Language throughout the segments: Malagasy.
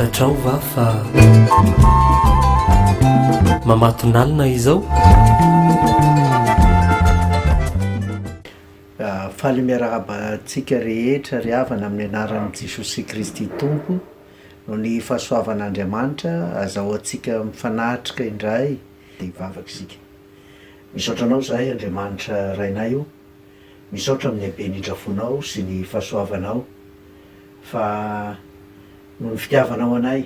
fantatrao va fa mamatonalina izao faly miarahabantsika rehetra ry havana amin'ny anaran'i Jesosy Kristy Tompo no ny fahasoavan'Andriamanitra azao antsika mifanatrika indray de hivavaka isika. Misaotra anao zahay Andriamanitra rainay io, misaotra amin'ny habeny indrafonao sy ny fahasoavanao fa no ny fitiavanao anay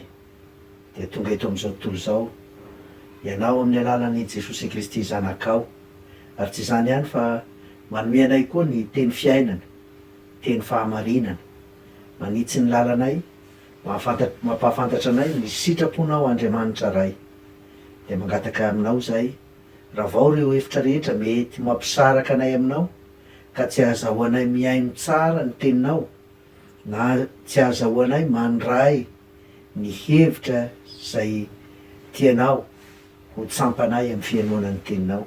de tonga eto amin'izao tontolo izao ianao amin'ny alalan'i Jesosy Kristy zanakao, ary tsy izany ihany fa manome anay koa ny teny fiainana, teny fahamarinana, manitsy ny lalanay, mampahafantatra anay ny sitraponao Andriamanitra ray. De mangataka aminao zahay, raha vao reo hevitra rehetra mety mampisaraka anay aminao ka tsy ahazahoanay miaino tsara ny teninao, na tsy ahazahoanay mandray ny hevitra zay tianao ho tsampanay amin'ny fianoana ny teninao,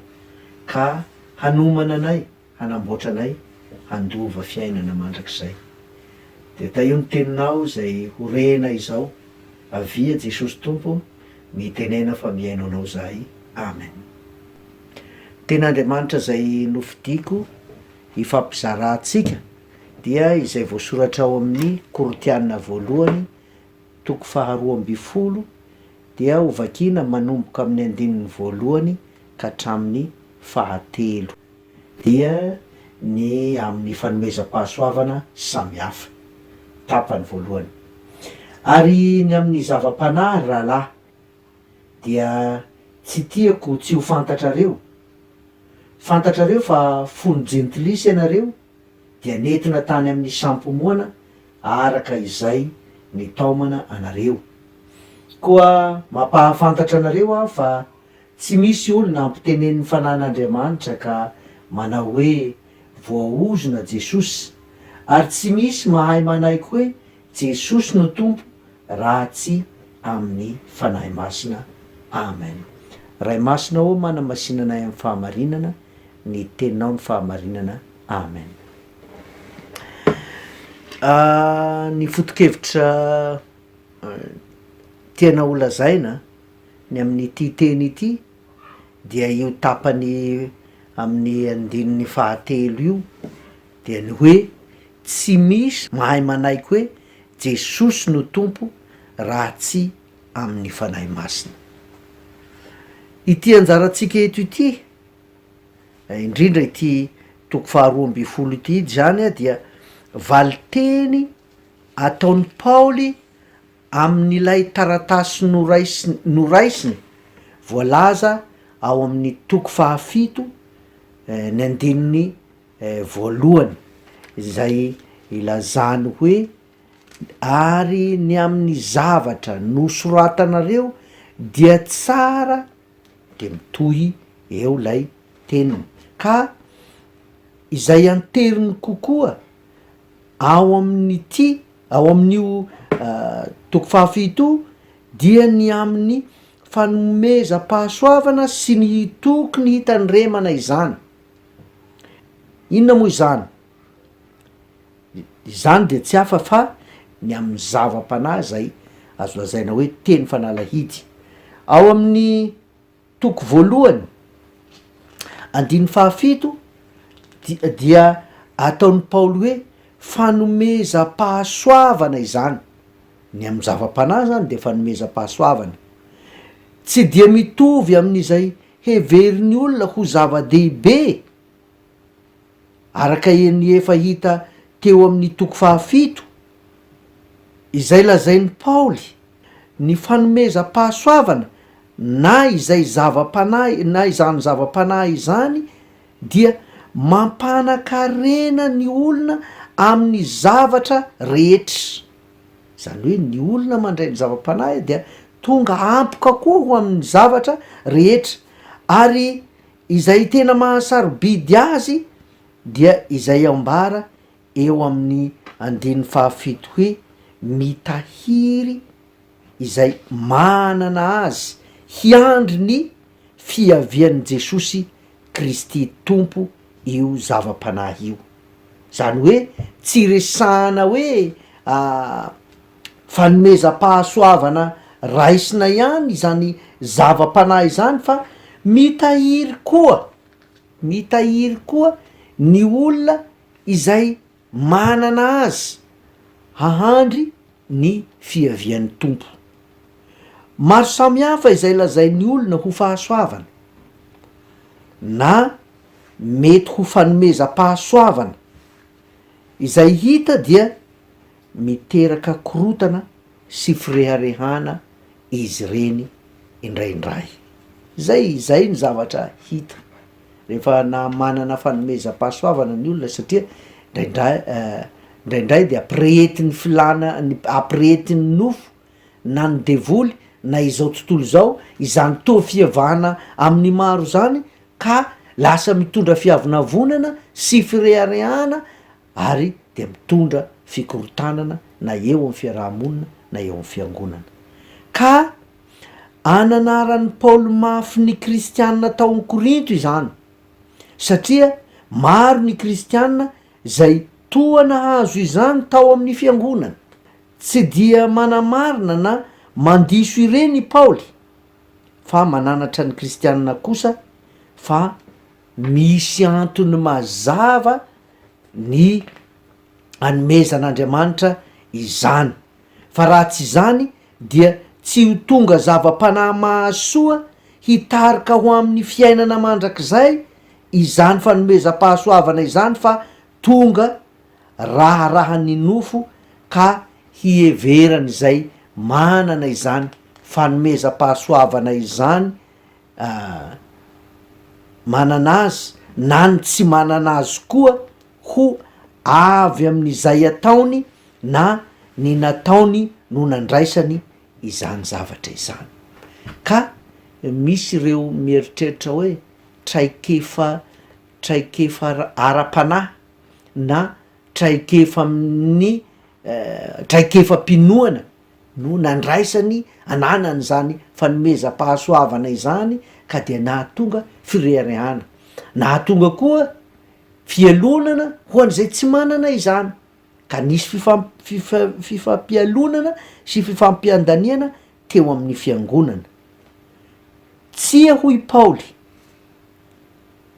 ka hanomana anay, hanamboatra anay, handova fiainana mandrakizay. De taio ny teninao zay horena izao, avia Jesosy Tompo, mitenena fa miaino anao zahay. Amen. Ten'Andriamanitra zay nofidiako hifampizarantsika dia izay voasoratra ao amin'ny Korinthiana voalohany 2:20 dia hovakiana manomboka amin'ny 1:1 ka hatramin'ny 3 dia ny amin'ny fanomezam-pahasoavana samihafa tapany voalohany. Ary ny amin'ny zava-panahy rahalahy dia tsy tiako tsy ho fantatrareo fa fony jentilisy ianareo dia nentina tany amin'ny sampomoana araka izay ny taomana anareo. Koa mampahafantatra anareo aho fa tsy misy olona ampitenen'ny fanan'Andriamanitra ka manao hoe voaozona Jesosy, ary tsy misy mahay manaiky hoe Jesosy no tompo raha tsy amin'ny fanahy masina. Amen. Ray masina ao manamasinanay amin'ny fahamarinana, ny teninao ny fahamarinana. Amen. Ny foto-kevitra tiana ho lazaina ny amin'ny ity teny ity dia io tapany amin'ny 3 io dia ny hoe tsy misy mahay manaiky hoe Jesosy no tompo raha tsy amin'ny fanahy masina. Ity anjarantsika eto ity, indrindra ity 2:20 ity zany dia valiteny ataon'ny Paoly amin'ilay taratasy noraisiny voalaza ao amin'ny 7 ny 1:1 izay ilazany hoe ary ny amin'ny zavatra nosoratanareo dia tsara de mitohy eo lay teniny, ka izay anteriny kokoa ao amin'io 7 dia ny amin'ny fanomezam-pahasoavana sy ny tokony hitandremana izany. Inona moa izany? Izany de tsy hafa fa ny amin'ny zava-panahy zay azo lazaina hoe teny fanalahidy. Ao amin'ny 1 7 dia ataon'ny Paoly hoe fanomezam-pahasoavana izany. Ny amin'ny zava-panahy zany de fanomezam-pahasoavana, tsy dia mitovy amin'izay heverin'ny olona ho zava-dehibe araka ny efa hita teo amin'ny 7 izay lazain'ny Paoly. Ny fanomezam-pahasoavana na izay zava-panahy na izany zava-panahy izany dia mampanakarena ny olona amin'ny zavatra rehetra. Zany hoe ny olona mandray ny zava-panahy dia tonga ampoka koa ho amin'ny zavatra rehetra, ary izay tena mahasarobidy azy dia izay ambara eo amin'ny 7 hoe mitahiry izay manana azy hiandry ny fiavian'i Jesosy Kristy Tompo io zava-panahy io. Zany hoe tsy resahana hoe fanomezam-pahasoavana raisina ihany izany zava-panahy izany fa mitahiry koa ny olona izay manana azy hahandry ny fiavian'ny tompo. Maro samihafa izay lazain'ny olona ho fahasoavana na mety ho fanomezam-pahasoavana izay hita dia miteraka korotana sy fireharehana izy reny indraindray. Zay ny zavatra hita rehefa na manana fanomezam-pahasoavana ny olona, satria ndraindray de ampirehetin'ny ampirehetin'ny nofo na ny devoly na izao tontolo zao izany to fiavahana amin'ny maro zany, ka lasa mitondra fiavonavonana sy fireharehana ary de mitondra fikorotanana na eo amin'ny fiarahamonina na eo amin'ny fiangonana. Ka ananaran'ny Paoly mafy ny kristianina tao amin'ny Korinto izany, satria maro ny kristianina zay toa nahazo izany tao amin'ny fiangonana. Tsy dia manamarina na mandiso ireny Paoly fa mananatra ny kristianina kosa fa misy antony mazava ny anomezan'Andriamanitra izany. Fa raha tsy izany dia tsy ho tonga zava-panahy mahasoa hitarika ho amin'ny fiainana mandrakizay izany fanomezam-pahasoavana izany, fa tonga raharahan'ny nofo ka hieverana izay manana izany fanomezam-pahasoavana izany, manana azy na ny tsy manana azy koa ho avy amin'izay ataony na ny nataony no nandraisany izany zavatra izany. Ka misy ireo mieritreritra hoe traikefa ara-panahy na traikefa mpinoana no nandraisany ananany zany fanomezam-pahasoavana izany, ka dia nahatonga fireharehana, nahatonga koa fialonana ho an'izay tsy manana izany, ka nisy fifampialonana sy fifampiandaniana teo amin'ny fiangonana. Tsia hoy Paoly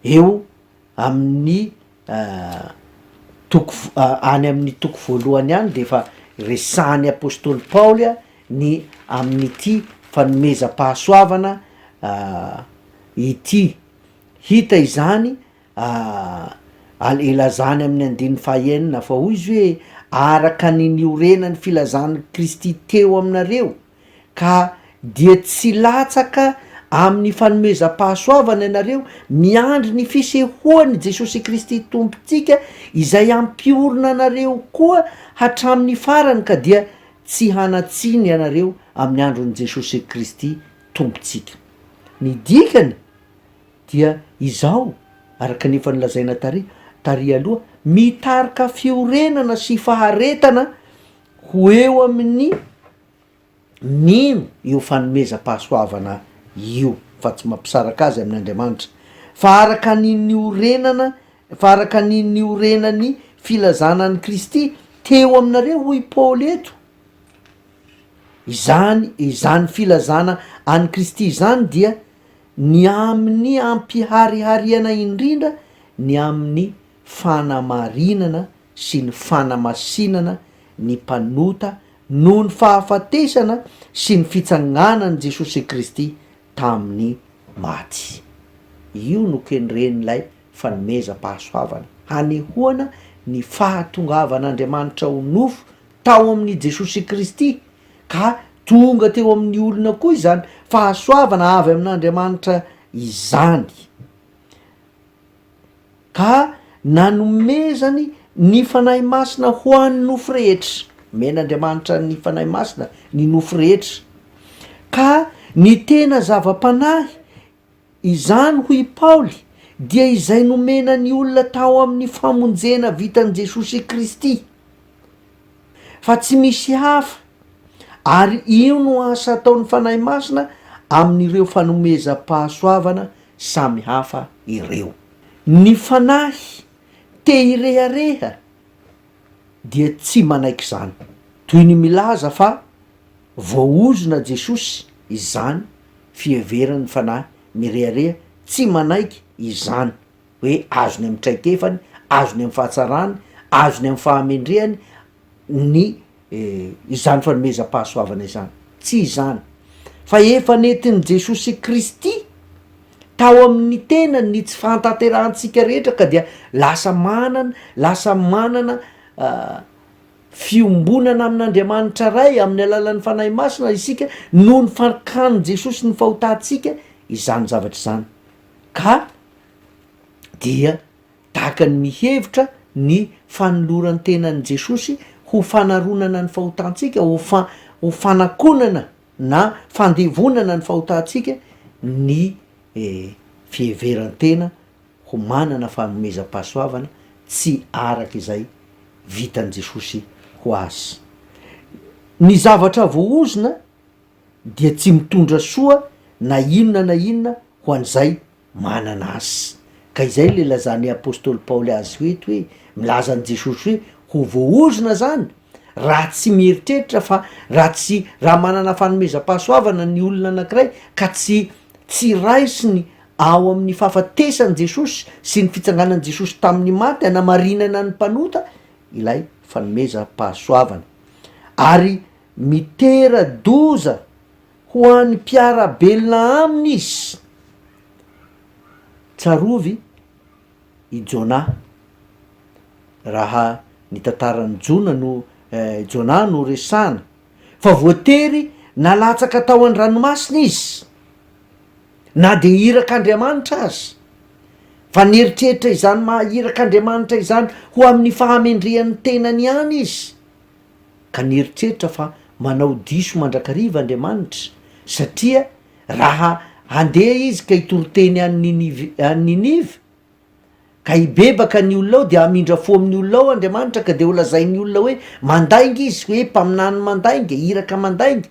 eo amin'ny any amin'ny toko voalohany any de efa resahany apôstôly Paoly ny amin'ity fanomezam-pahasoavana ity. Hita izany ilazany amin'ny andiny fahaenina fa hoy izy hoe araka ny niorenany filazany Kristy teo aminareo, ka dia tsy latsaka amin'ny fanomezam-pahasoavana ianareo miandry ny fisehoany Jesosy Kristy tompontsika izay ampiorina anareo koa hatramin'ny farany, ka dia tsy hanatsiny ianareo amin'ny andron'i Jesosy Kristy tompontsika. Ny dikany dia izao, araka nefa nilazaina tary aloha, mitarika fiorenana sy faharetana ho eo amin'ny mino io fanomezam-pahasoavana io, fa tsy mampisaraka azy amin'Andriamanitra, fa araka ny niorenany filazanany Kristy teo aminareo hoy Paoly eto. Izany filazana any Kristy izany dia ny amin'ny ampiharihariana indrindra ny amin'ny fanamarinana sy ny fanamasinana ny mpanota noho ny fahafatesana sy ny fitsanganany Jesosy Kristy tamin'ny maty. Io no kenren'ilay fanomezam-pahasoavana, hanehoana ny fahatongavan'Andriamanitra ho nofo tao amin'ny Jesosy Kristy, ka tonga teo amin'ny olona koa izany fahasoavana avy amin'Andriamanitra izany, ka nanomezany ny fanahy masina ho an'ny nofo rehetra. Men'Andriamanitra ny fanahy masina ny nofo rehetra, ka ny tena zava-panahy izany hoy Paoly dia izay nomena ny olona tao amin'ny famonjena vitan'i Jesosy Kristy, fa tsy misy hafa, ary io no asa ataon'ny fanahy masina amin'ireo fanomezam-pahasoavana samy hafa ireo. Ny fanahy te hirehareha dia tsy manaiky izany, toy ny milaza fa voaozona Jesosy izany fiheverany fanahy mirehareha tsy manaiky izany hoe azony amin'ny traikefany, azony amin'ny fahatsarany, azony amin'ny fahamendrehany ny izany fanomezam-pahasoavana izany, tsy izany fa efa nentin' Jesosy Kristy tao amin'ny tenany ny tsy fantaterahantsika rehetra ka dia lasa manana fiombonana amin'Andriamanitra ray amin'ny alalan'ny fanahy masina isika noho ny fankanon Jesosy ny fahotantsika izany zavatra izany, ka dia tahaka ny mihevitra ny fanoloran'ny tenan'i Jesosy ho fanaronana ny fahotantsika, ho fanakonana na fandevonana ny fahotantsika ny fiheverany tena ho manana fanomezam-pahasoavana tsy araka izay vitan'i Jesosy ho azy. Ny zavatra voaozona dia tsy mitondra soa na inona ho an'izay manana azy, ka izay le lazan'ny apôstôly Paoly azy hoeto hoe milaza an' Jesosy hoe ho voaozona zany raha tsy mieritreritra fa raha manana fanomezam-pahasoavana ny olona anankiray ka tsy raisiny ao amin'ny fahafatesan'i Jesosy sy ny fitsanganan' Jesosy tamin'ny maty hanamarinana ny mpanota ilay fanomezam-pahasoavana, ary mitera-doza ho an'ny mpiara-belona aminy izy. Tsarovy i Jona, raha ny tantaran'ny Jona no resana fa voatery nalatsaka tao an-dranomasina izy na de irak'Andriamanitra azy, fa nieritreritra izany irak'Andriamanitra izany ho amin'ny fahamendrehan'ny tenany ihany izy, ka nieritreritra fa manao diso mandrakariva Andriamanitra satria raha handeha izy ka hitoroteny any Ninive ka hibebaka ny olona ao de hamindra fo amin'ny olona ao Andriamanitra ka de ho lazain'ny olona hoe mandainga izy, hoe mpaminany mandainga, iraka mandainga,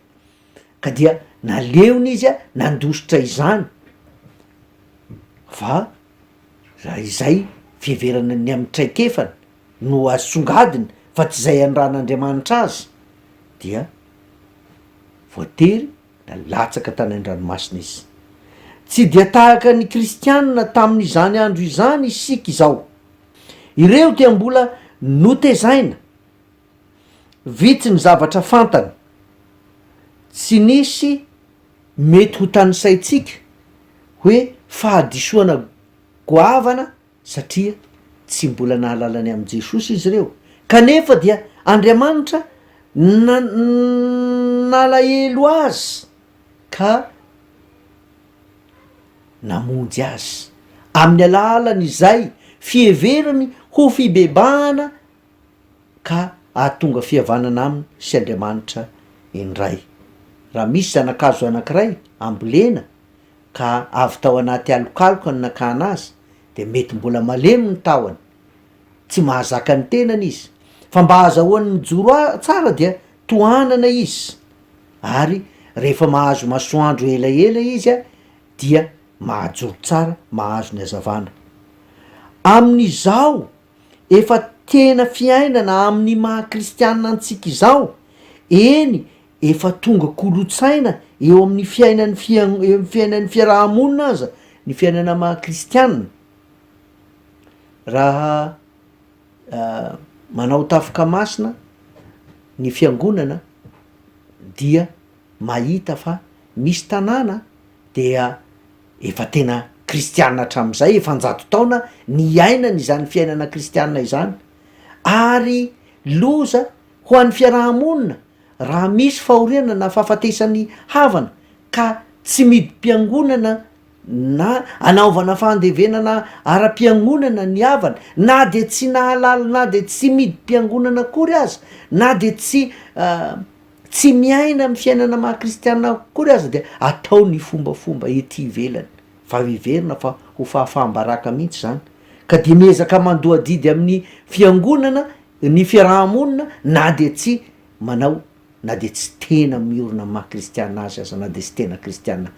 ka dia naleony izy nandositra izany, fa raha izay fiheverana ny amin'ny traikefany no asongadiny fa tsy izay anran'Andriamanitra azy dia voatery nalatsaka tany an-dranomasina izy. Tsy dia tahaka ny kristianina tamin'izany andro izany isika izao, ireo dia mbola notezaina, vitsy ny zavatra fantany, tsy nisy mety ho tanisaitsika hoe fahadisoana goavana satria tsy mbola nahalalany amin'i Jesosy izy ireo, kanefa dia Andriamanitra nalahelo azy ka namonjy azy amin'ny alalan' izay fiheverany ho fibebahana ka ahatonga fihavanana aminy sy Andriamanitra indray. Raha misy zanakazo anankiray ambolena ka avy tao anaty alokaloka ny nakana azy de mety mbola malemy ny tahony, tsy mahazaka ny tenany izy, fa mba azahoany mijoro tsara dia tohanana izy, ary rehefa mahazo masoandro elaela izy dia mahajoro tsara, mahazo ny hazavana. Amin'izao efa tena fiainana amin'ny maha-kristianina antsika izao, eny efa tonga kolotsaina eo amin'ny fiainan'ny fiarahamonina aza ny fiainana maha-kristianina. Raha manao tafoka masina ny fiangonana dia mahita fa misy tanàna dia efa tena kristianina hatramin'izay, efa 100 taona ny ainana izany fiainana kristianina izany, ary loza ho an'ny fiarahamonina raha misy fahorenana na fahafatesany havana ka tsy midi-piangonana na anaovana fandevenana ara-piangonana ny havana, na de tsy nahalala, na de tsy midi-piangonana akory azy, na de tsy miaina amin'ny fiainana maha-kristianina akory azy, de atao ny fombafomba ety ivelany, fa hiverina fa ho fahafahambaraka mihitsy zany, ka de miezaka mandoadidy amin'ny fiangonana ny fiarahamonina na de tsy manao, na de tsy tena miorona amin'ny maha-kristianina azy aza, na de tsy tena kristianina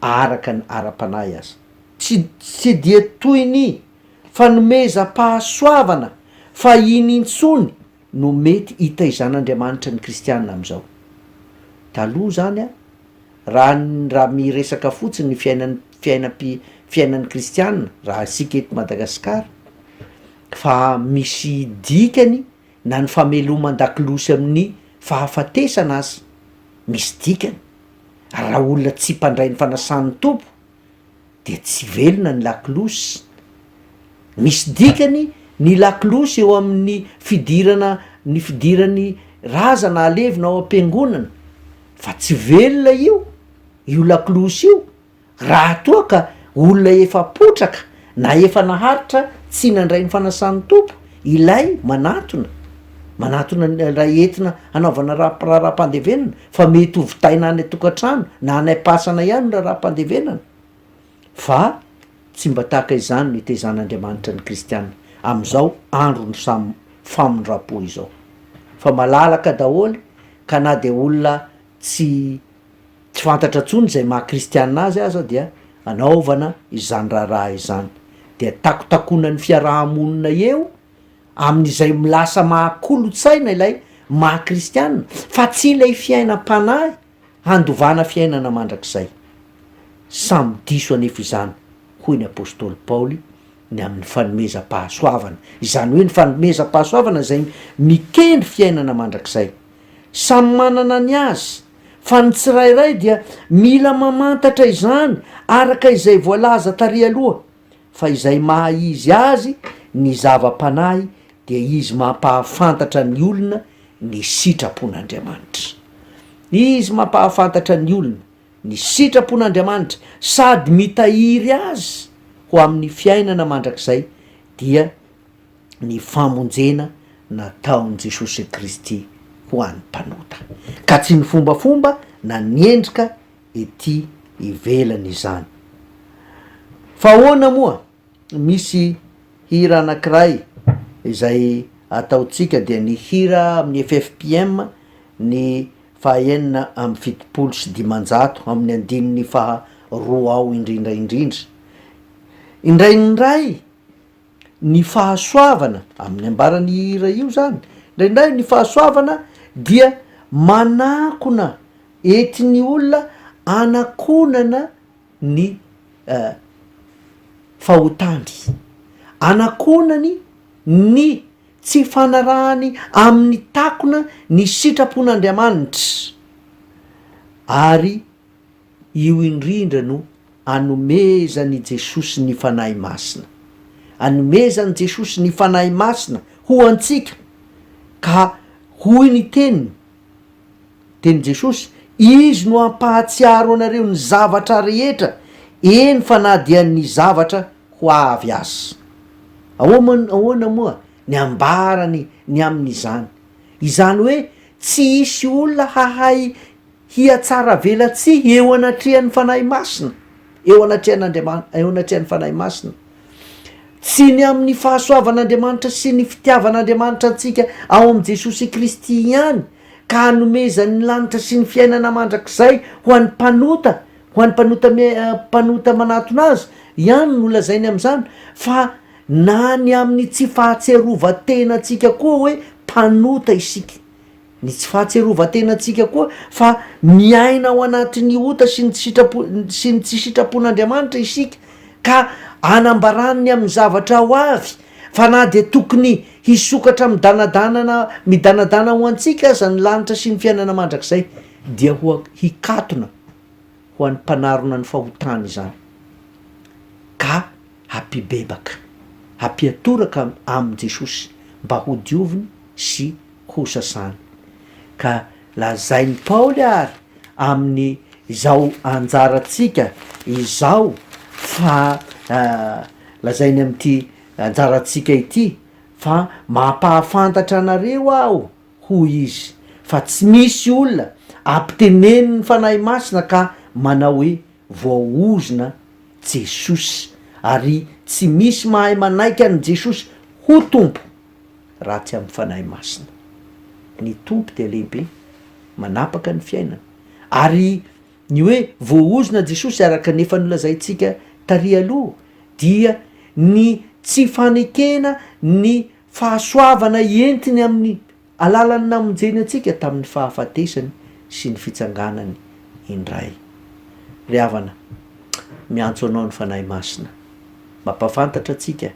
araka ny ara-panahy azy. Tsy dia toy ny fanomeza-pahasoavana fa iny intsony no mety hitaizan'andriamanitra ny kristianina am'izao. Taloha zany a raha miresaka fotsiny ny fiainan'ny kristianina raha asika eto Madagasikara, fa misy dikany na ny fameloman-dakilosy amin'ny fahafatesana azy, misy dikany. Raha olona tsy mpandray ny fanasan'ny tompo de tsy velona ny lakilosy. Misy dikany ny lakilosy eo amin'ny fidirany razana alevina ao am-piangonana, fa tsy velona io lakilosy io raha toa ka olona efa potraka na efa naharitra tsy nandray ny fanasan'ny tompo, ilay manatona raha entina hanaovana raha-pandevenana, fa mety ho vitaina any atokantrano na any am-pasana ihany na raha-pandevenana. Fa tsy mba tahaka izany no hitaizan'andriamanitra ny kristianina am'izao andro ny samy famondram-po izao. Fa malalaka daholy ka na de olona tsy fantatra tsony zay maha-kristianina azy aza dia anaovana izany raha izany, de takotakonan'ny fiarahamonina eo amin'izay milasa maha-kolotsaina ilay maha-kristianina, fa tsy ilay fiainam-panahy handovana fiainana mandrakizay. Samy diso anefa izany hoy ny apôstôly Paoly ny amin'ny fanomezam-pahasoavana, izany hoe ny fanomezam-pahasoavana zay mikendry fiainana mandrakizay. Samy manana ny azy, fa ny tsirairay dia mila mamantatra izany araka izay voalaza tary aloha, fa izay maha izy azy ny zava-panahy dia izy mampahafantatra ny olona ny sitrapon'Andriamanitra. Izy mampahafantatra ny olona ny sitrapon'Andriamanitra sady mitahiry azy ho amin'ny fiainana mandrakizay dia ny famonjena nataon'i Jesosy Kristy ho an'ny mpanota, ka tsy ny fombafomba na ny endrika ety ivelany izany. Fa ahoana moa? Misy hira anankiray izay ataotsika dia ny hira amin'ny FFPM ny fahaenina amin'ny fitopolo sy dimanjato amin'ny andininy faharoa ao indrindraindrindra. Indraindray ny fahasoavana amin'ny ambaran'ny hira io zany, indraindray ny fahasoavana dia manakona entin'ny olona anakonana ny fahotany, anakonany ny tsy fanarahany amin'ny takona ny sitrapon'Andriamanitra, ary io indrindra no anomezany Jesosy ny fanahy masina, anomezany Jesosy ny fanahy masina ho antsika, ka hoy ny teny Jesosy, izy no ampahatsiaro anareo ny zavatra rehetra, eny fa na dia ny zavatra ho avy azy. Ahoana moa ny ambarany ny amin'izany? Izany hoe tsy hisy olona hahay hiatsara velatsy eo anatrehan'ny fanahy masina, eo anatrehan'ny fanahy masina. Tsy ny amin'ny fahasoavan'Andriamanitra sy ny fitiavan'Andriamanitra antsika ao am' Jesosy Kristy ihany ka hanomezany lanitra sy ny fiainana mandrakizay ho an'ny mpanota manatona azy ihany no lazainy am'izany, fa na ny amin'ny tsy fahatserovatena antsika koa hoe mpanota isika, ny tsy fahatserovatena antsika koa fa miaina ao anatin'ny ota sy ny tsy sitrapon'Andriamanitra isika, ka anambaraniny amin'ny zavatra ho avy, fa na de tokony hisokatra midanadana ho antsika aza ny lanitra sy ny fiainana mandrakizay, dia hikatona ho an'ny mpanarona ny fahotany izany, ka hampibebaka, hampiatoraka amin' Jesosy mba ho dioviny sy ho sasany. Ka lazainy Paoly ary amin'ny izao anjaratsika izao, fa lazainy amin'ity anjaratsika ity, fa mampahafantatra anareo aho hoy izy, fa tsy misy olona ampiteneny ny fanahy masina ka manao hoe voaozona Jesosy, ary tsy misy mahay manaiky any Jesosy ho tompo raha tsy amin'ny fanahy masina. Ny tompo de lehibe, manapaka ny fiainana, ary ny hoe voaozona Jesosy araka nefa nolazaintsika tary aloha dia ny tsy fanekena ny fahasoavana entiny amin'ny alalany namonjeny antsika tamin'ny fahafatesany sy ny fitsanganany indray. Ry havana, miantso anao ny fanahy masina, mampafantatra atsika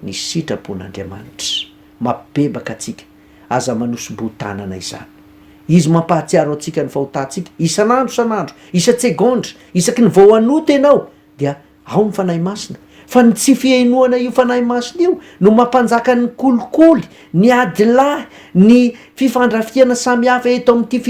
ny sitrapon'Andriamanitra, mampibebaka atsika aza manosom-botanana izany. Izy mampahatsiaro atsika ny fahotantsika isan'andro, isa-tsegondra, isaky ny vao anoto ianao dia ao ny fanahy masina. Fa ny tsy fiainoana io fanahy masina io no mampanjaka ny kolikoly, ny adilahy, ny fifandrafiana samihafa eto amin'ity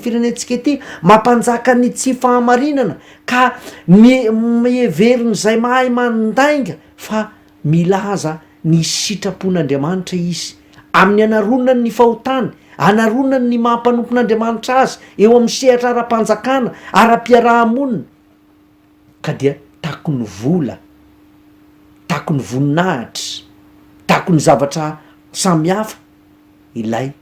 firenentsika ity, mampanjaka ny tsy fahamarinana ka mieveriny izay mahay mandainga fa milaza ny sitrapon'Andriamanitra izy amin'ny anaronany ny fahotany, anaronany ny mampanompon'Andriamanitra azy eo amin'ny sehatra ara-panjakana, ara-piarahamonina, ka dia tako ny vola, tako ny voninahitra, tako ny zavatra samihafa ilay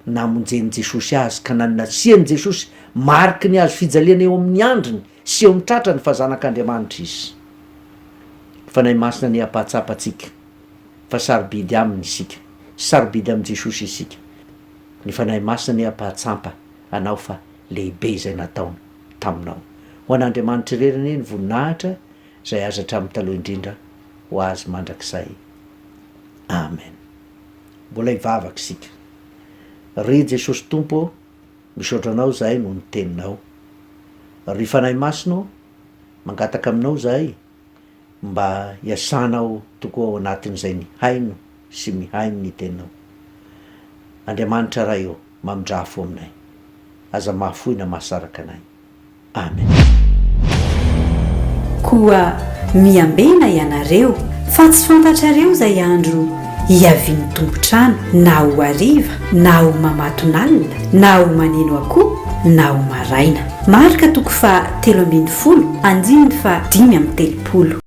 namonjen'i Jesosy azy ka nanasiany Jesosy mariky ny azo fijaliana eo amin'ny andriny sy eo amin'ny tratrany fa zanak'Andriamanitra izy. Fanahy masina ny ampahatsapatsika fa sarobidy aminy isika, sarobidy amin'ny Jesosy isika. Ny fanahy masina ny ampahatsampa anao fa lehibe izay nataony taminao. Ho an'Andriamanitra rerany ny voninahitra izay aza hatramin'ny taloha indrindra ho azy mandrakizay. Amen. Mbola hivavaka isika. Ry Jesosy Tompo, misaotra anao zahay no ny teninao. Ry fanahy masina mangataka aminao zahay mba hiasanao tokoa ao anatin'izay ny haino sy mihaino ny teninao. Andriamanitra raha eo mamindrafo aminay, aza mahafoina mahasaraka anay. Amen. Koa miambena ianareo fa tsy fantatrareo zay andro hiaviany tompotrano, na ho hariva, na ho mamatonalina, na ho maneno akoho, na ho maraina. Marika toko fa 3:10, 5:30.